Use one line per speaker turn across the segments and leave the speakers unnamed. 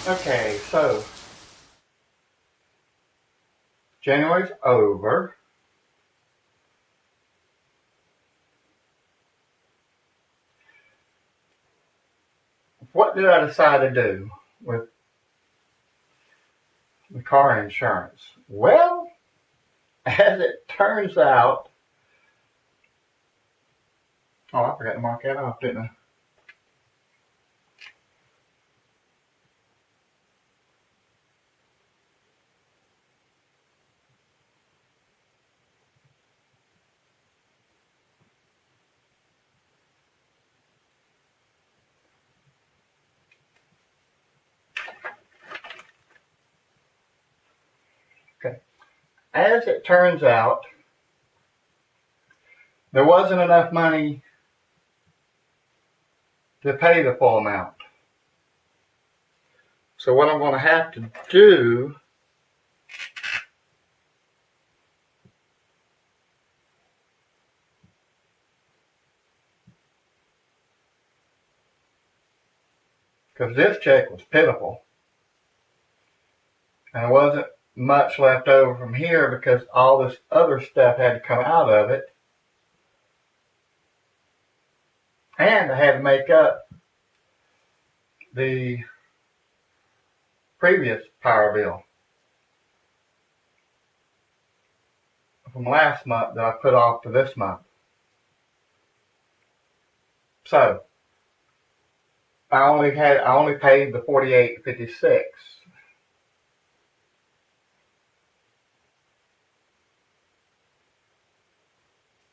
Okay, so January's over. What did I decide to do with the car insurance? Well, as it turns out, oh, I forgot to mark that off, didn't I? Okay. As it turns out, there wasn't enough money to pay the full amount. So what I'm going to have to do because this check was pitiful and there wasn't much left over from here because all this other stuff had to come out of it, and I had to make up the previous power bill from last month that I put off to this month. So I only paid the $48.56.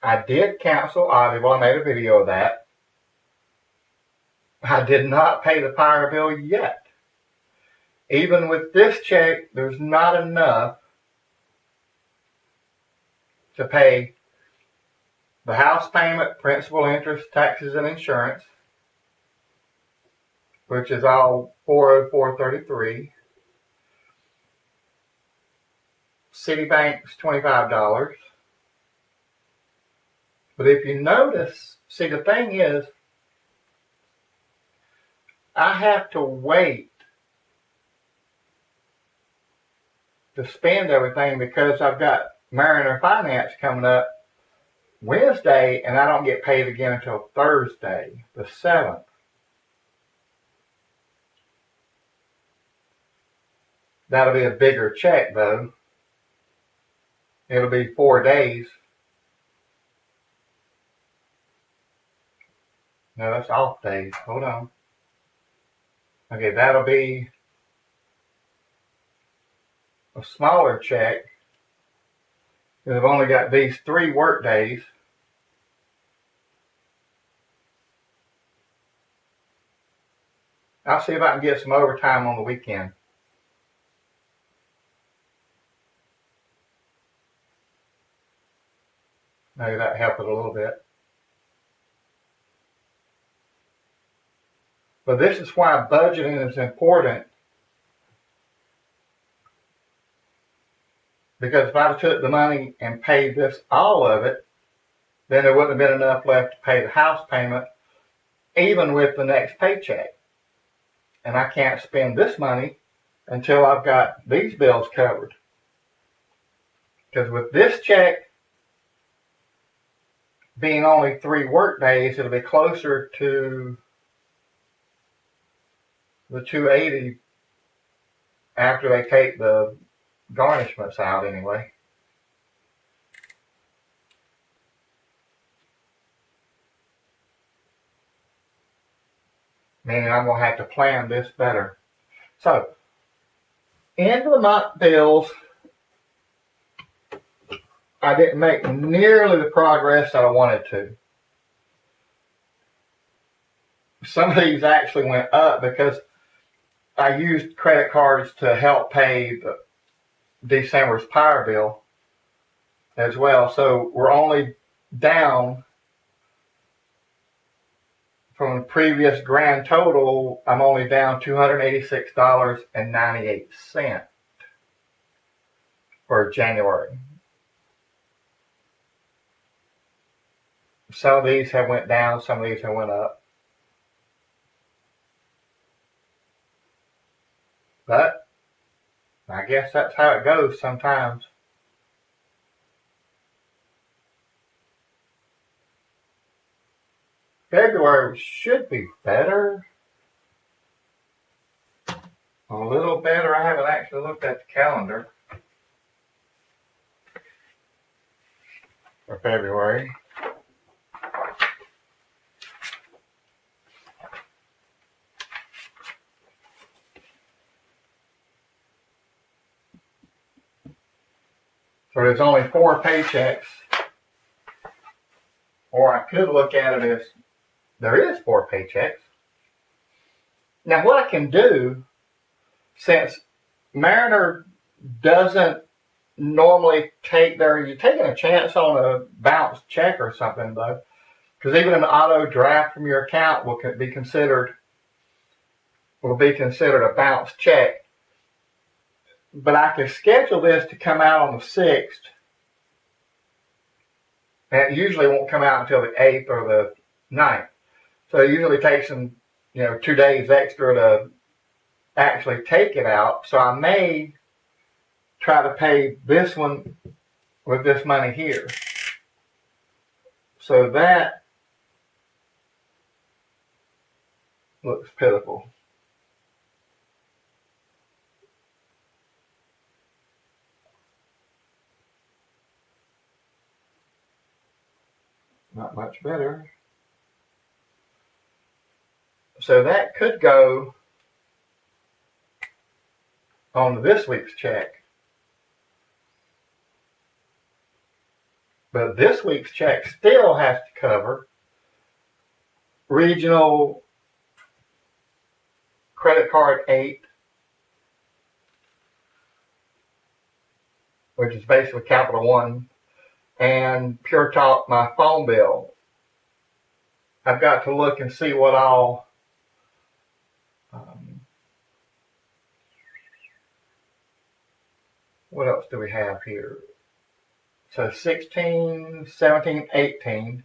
I did cancel Audible. I made a video of that. I did not pay the power bill yet. Even with this check, there's not enough to pay the house payment, principal, interest, taxes, and insurance, which is all $404.33. Citibank's $25. But if you notice, see, the thing is, I have to wait to spend everything because I've got Mariner Finance coming up Wednesday, and I don't get paid again until Thursday, the 7th. That'll be a bigger check, though. It'll be 4 days. No, that's off days. Hold on. Okay, that'll be a smaller check. Because I've only got these 3 work days. I'll see if I can get some overtime on the weekend. Maybe that'll help it a little bit. But this is why budgeting is important. Because if I took the money and paid all of it, then there wouldn't have been enough left to pay the house payment, even with the next paycheck. And I can't spend this money until I've got these bills covered. Because with this check being only 3 work days, it'll be closer to the $280 after they take the garnishments out anyway. Meaning I'm going to have to plan this better. So, end of the month bills, I didn't make nearly the progress that I wanted to. Some of these actually went up because I used credit cards to help pay December's power bill as well. So we're only down from the previous grand total. I'm only down $286.98 for January. Some of these have went down, some of these have went up. But I guess that's how it goes sometimes. February should be better. A little better. I haven't actually looked at the calendar for February. So there's only 4 paychecks. Or I could look at it as there is 4 paychecks. Now what I can do, since Mariner doesn't normally you're taking a chance on a bounced check or something though, because even an auto draft from your account will be considered a bounced check. But I can schedule this to come out on the 6th. And it usually won't come out until the 8th or the 9th. So it usually takes them, 2 days extra to actually take it out. So I may try to pay this one with this money here. So that looks pitiful. Not much better. So that could go on this week's check. But this week's check still has to cover regional credit card 8, which is basically Capital One, and Pure Talk, my phone bill. I've got to look and see what all what else do we have here? So 16, 17, 18.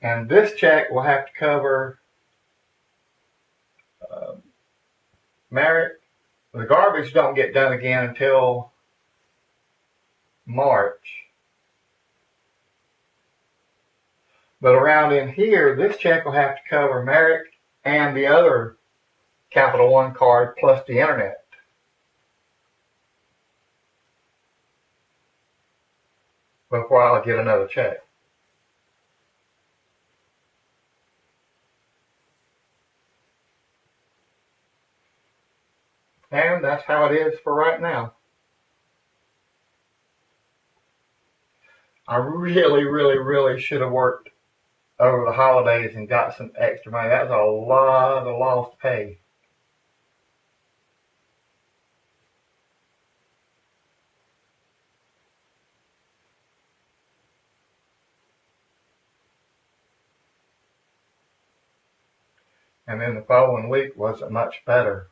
And this check will have to cover merit. The garbage don't get done again until March. But around in here, this check will have to cover merit and the other Capital One card plus the internet. Before I'll get another check. And that's how it is for right now. I really, really, really should have worked over the holidays and got some extra money. That was a lot of lost pay. And then the following week wasn't much better.